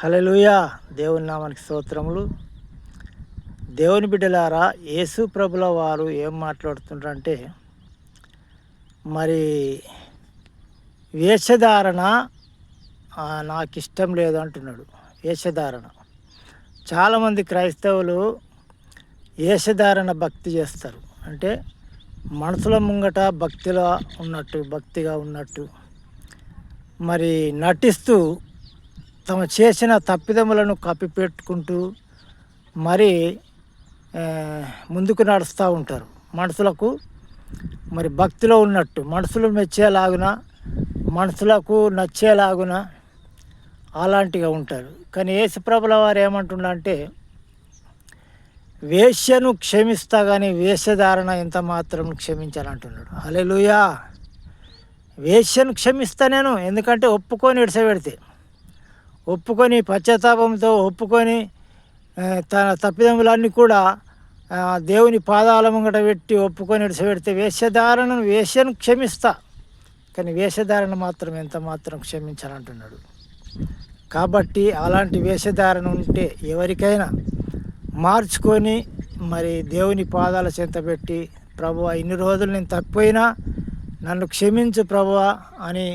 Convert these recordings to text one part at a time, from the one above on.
హల్లెలూయా. దేవుని నామానికి స్తోత్రములు. దేవుని బిడ్డలారా, యేసు ప్రభుల వారు ఏం మాట్లాడుతుంటారంటే, మరి వేషధారణ నాకు ఇష్టం లేదు అంటున్నాడు. వేషధారణ చాలామంది క్రైస్తవులు వేషధారణ భక్తి చేస్తారు. అంటే మనసుల ముంగట భక్తిగా ఉన్నట్టు మరి నటిస్తూ తమ చేసిన తప్పిదములను కప్పిపెట్టుకుంటూ మరి ముందుకు నడుస్తూ ఉంటారు. మనుషులకు మరి భక్తిలో ఉన్నట్టు, మనుషులు మెచ్చేలాగున, మనుషులకు నచ్చేలాగున అలాంటిగా ఉంటారు. కానీ యేసుప్రభుల వారు ఏమంటున్నారంటే, వేశ్యను క్షమిస్తా కానీ వేషధారణ ఎంత మాత్రం క్షమించాలంటున్నాడు. హల్లెలూయా. వేశ్యను క్షమిస్తా నేను, ఎందుకంటే ఒప్పుకొని ఇడిసపెడితే, ఒప్పుకొని పశ్చాత్తాపంతో ఒప్పుకొని తన తప్పిదములన్నీ కూడా దేవుని పాదాల ముంగట పెట్టి ఒప్పుకొని ఇడిసపెడితే వేశ్యను క్షమిస్తా, కానీ వేషధారణ మాత్రం ఎంత మాత్రం క్షమించాలంటున్నాడు. కాబట్టి అలాంటి వేషధారణ ఉంటే ఎవరికైనా మార్చుకొని మరి దేవుని పాదాల చెంత పెట్టి, ప్రభువా ఇన్ని రోజులు నేను తప్పిపోయినా నన్ను క్షమించు ప్రభువా అని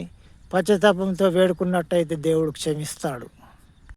పశ్చాత్తాపంతో వేడుకున్నట్టయితే దేవుడు క్షమిస్తాడు.